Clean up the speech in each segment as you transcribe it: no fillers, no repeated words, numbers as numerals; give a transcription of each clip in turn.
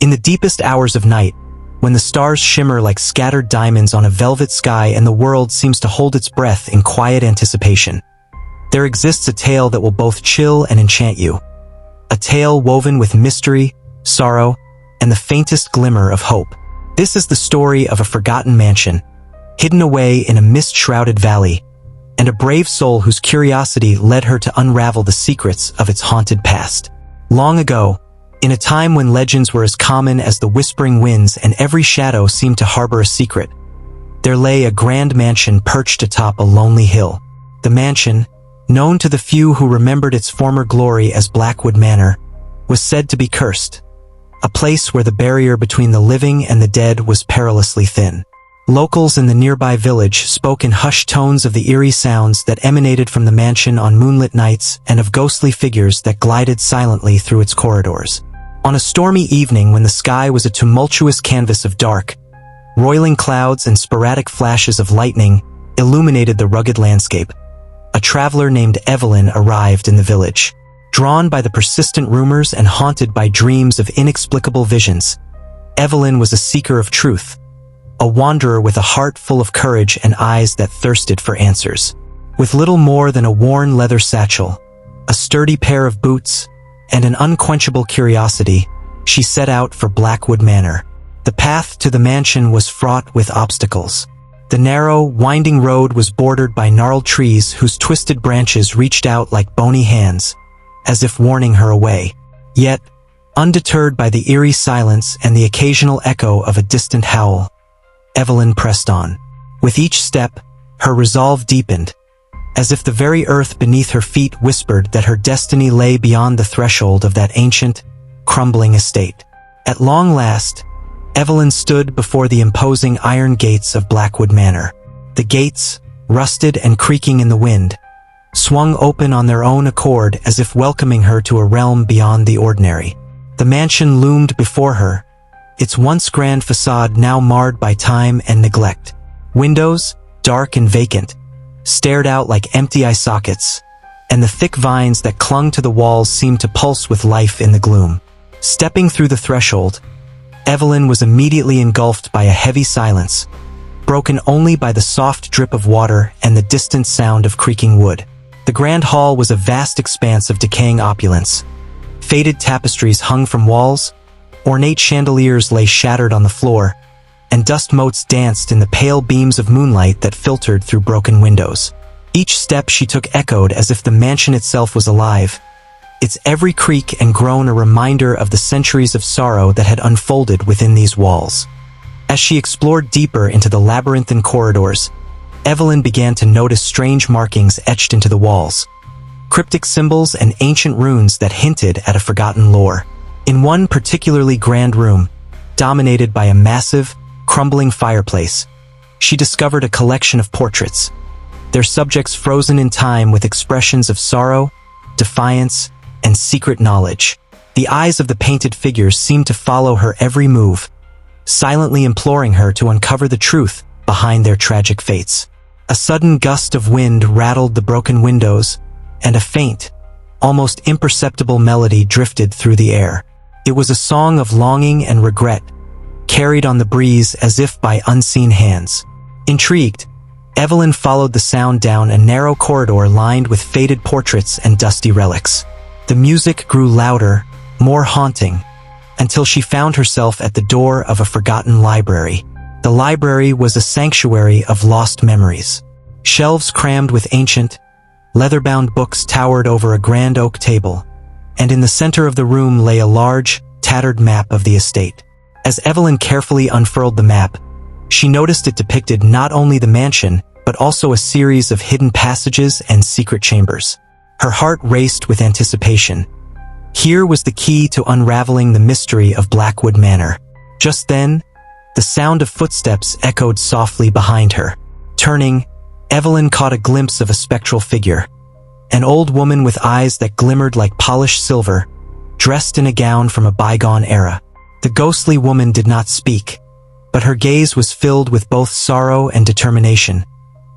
In the deepest hours of night, when the stars shimmer like scattered diamonds on a velvet sky and the world seems to hold its breath in quiet anticipation, there exists a tale that will both chill and enchant you. A tale woven with mystery, sorrow, and the faintest glimmer of hope. This is the story of a forgotten mansion, hidden away in a mist-shrouded valley, and a brave soul whose curiosity led her to unravel the secrets of its haunted past. Long ago, in a time when legends were as common as the whispering winds and every shadow seemed to harbor a secret, there lay a grand mansion perched atop a lonely hill. The mansion, known to the few who remembered its former glory as Blackwood Manor, was said to be cursed, a place where the barrier between the living and the dead was perilously thin. Locals in the nearby village spoke in hushed tones of the eerie sounds that emanated from the mansion on moonlit nights and of ghostly figures that glided silently through its corridors. On a stormy evening when the sky was a tumultuous canvas of dark, roiling clouds and sporadic flashes of lightning illuminated the rugged landscape, a traveler named Evelyn arrived in the village. Drawn by the persistent rumors and haunted by dreams of inexplicable visions, Evelyn was a seeker of truth, a wanderer with a heart full of courage and eyes that thirsted for answers. With little more than a worn leather satchel, a sturdy pair of boots, and an unquenchable curiosity, she set out for Blackwood Manor. The path to the mansion was fraught with obstacles. The narrow, winding road was bordered by gnarled trees whose twisted branches reached out like bony hands, as if warning her away. Yet, undeterred by the eerie silence and the occasional echo of a distant howl, Evelyn pressed on. With each step, her resolve deepened, as if the very earth beneath her feet whispered that her destiny lay beyond the threshold of that ancient, crumbling estate. At long last, Evelyn stood before the imposing iron gates of Blackwood Manor. The gates, rusted and creaking in the wind, swung open on their own accord as if welcoming her to a realm beyond the ordinary. The mansion loomed before her, its once grand facade now marred by time and neglect. Windows, dark and vacant, stared out like empty eye sockets, and the thick vines that clung to the walls seemed to pulse with life in the gloom. Stepping through the threshold, Evelyn was immediately engulfed by a heavy silence, broken only by the soft drip of water and the distant sound of creaking wood. The grand hall was a vast expanse of decaying opulence. Faded tapestries hung from walls, ornate chandeliers lay shattered on the floor, and dust motes danced in the pale beams of moonlight that filtered through broken windows. Each step she took echoed as if the mansion itself was alive, its every creak and groan a reminder of the centuries of sorrow that had unfolded within these walls. As she explored deeper into the labyrinthine corridors, Evelyn began to notice strange markings etched into the walls, cryptic symbols and ancient runes that hinted at a forgotten lore. In one particularly grand room, dominated by a massive, crumbling fireplace, she discovered a collection of portraits, their subjects frozen in time with expressions of sorrow, defiance, and secret knowledge. The eyes of the painted figures seemed to follow her every move, silently imploring her to uncover the truth behind their tragic fates. A sudden gust of wind rattled the broken windows, and a faint, almost imperceptible melody drifted through the air. It was a song of longing and regret, carried on the breeze as if by unseen hands. Intrigued, Evelyn followed the sound down a narrow corridor lined with faded portraits and dusty relics. The music grew louder, more haunting, until she found herself at the door of a forgotten library. The library was a sanctuary of lost memories. Shelves crammed with ancient, leather-bound books towered over a grand oak table, and in the center of the room lay a large, tattered map of the estate. As Evelyn carefully unfurled the map, she noticed it depicted not only the mansion, but also a series of hidden passages and secret chambers. Her heart raced with anticipation. Here was the key to unraveling the mystery of Blackwood Manor. Just then, the sound of footsteps echoed softly behind her. Turning, Evelyn caught a glimpse of a spectral figure, an old woman with eyes that glimmered like polished silver, dressed in a gown from a bygone era. The ghostly woman did not speak, but her gaze was filled with both sorrow and determination,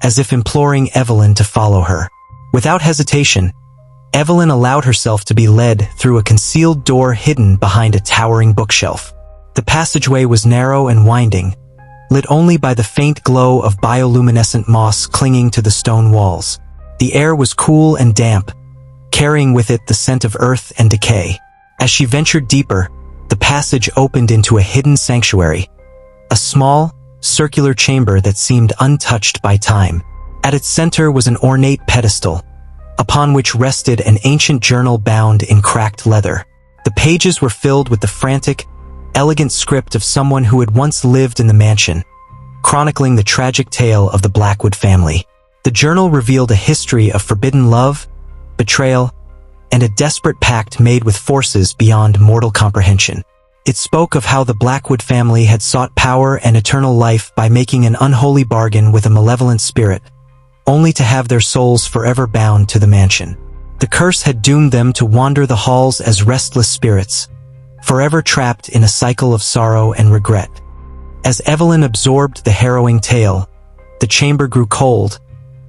as if imploring Evelyn to follow her. Without hesitation, Evelyn allowed herself to be led through a concealed door hidden behind a towering bookshelf. The passageway was narrow and winding, lit only by the faint glow of bioluminescent moss clinging to the stone walls. The air was cool and damp, carrying with it the scent of earth and decay. As she ventured deeper, the passage opened into a hidden sanctuary, a small, circular chamber that seemed untouched by time. At its center was an ornate pedestal, upon which rested an ancient journal bound in cracked leather. The pages were filled with the frantic, elegant script of someone who had once lived in the mansion, chronicling the tragic tale of the Blackwood family. The journal revealed a history of forbidden love, betrayal, and a desperate pact made with forces beyond mortal comprehension. It spoke of how the Blackwood family had sought power and eternal life by making an unholy bargain with a malevolent spirit, only to have their souls forever bound to the mansion. The curse had doomed them to wander the halls as restless spirits, forever trapped in a cycle of sorrow and regret. As Evelyn absorbed the harrowing tale, the chamber grew cold,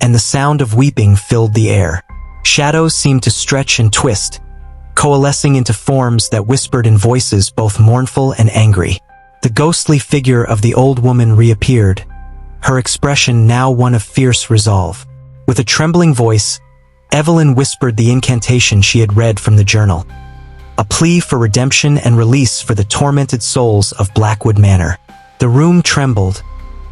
and the sound of weeping filled the air. Shadows seemed to stretch and twist, coalescing into forms that whispered in voices both mournful and angry. The ghostly figure of the old woman reappeared, her expression now one of fierce resolve. With a trembling voice, Evelyn whispered the incantation she had read from the journal, a plea for redemption and release for the tormented souls of Blackwood Manor. The room trembled,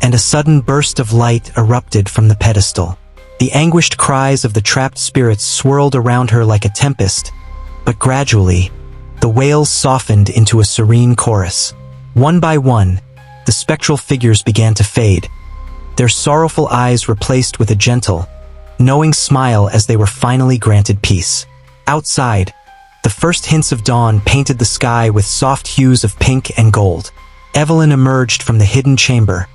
and a sudden burst of light erupted from the pedestal. The anguished cries of the trapped spirits swirled around her like a tempest, but gradually, the wails softened into a serene chorus. One by one, the spectral figures began to fade, their sorrowful eyes replaced with a gentle, knowing smile as they were finally granted peace. Outside, the first hints of dawn painted the sky with soft hues of pink and gold. Evelyn emerged from the hidden chamber,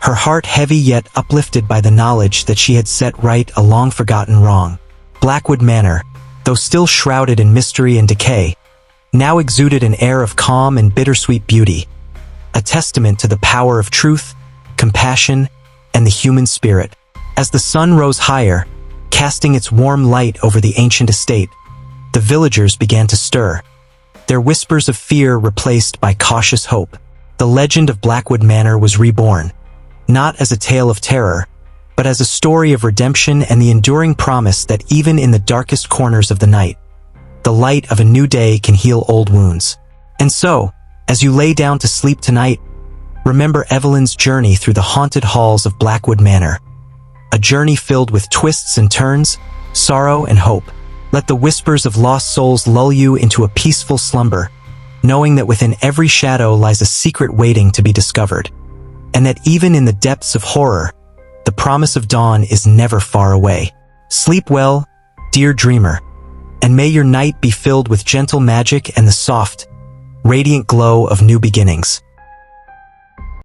her heart heavy yet uplifted by the knowledge that she had set right a long-forgotten wrong. Blackwood Manor, though still shrouded in mystery and decay, now exuded an air of calm and bittersweet beauty, a testament to the power of truth, compassion, and the human spirit. As the sun rose higher, casting its warm light over the ancient estate, the villagers began to stir, their whispers of fear replaced by cautious hope. The legend of Blackwood Manor was reborn, not as a tale of terror, but as a story of redemption and the enduring promise that even in the darkest corners of the night, the light of a new day can heal old wounds. And so, as you lay down to sleep tonight, remember Evelyn's journey through the haunted halls of Blackwood Manor, a journey filled with twists and turns, sorrow and hope. Let the whispers of lost souls lull you into a peaceful slumber, knowing that within every shadow lies a secret waiting to be discovered, and that even in the depths of horror, the promise of dawn is never far away. Sleep well, dear dreamer, and may your night be filled with gentle magic and the soft, radiant glow of new beginnings.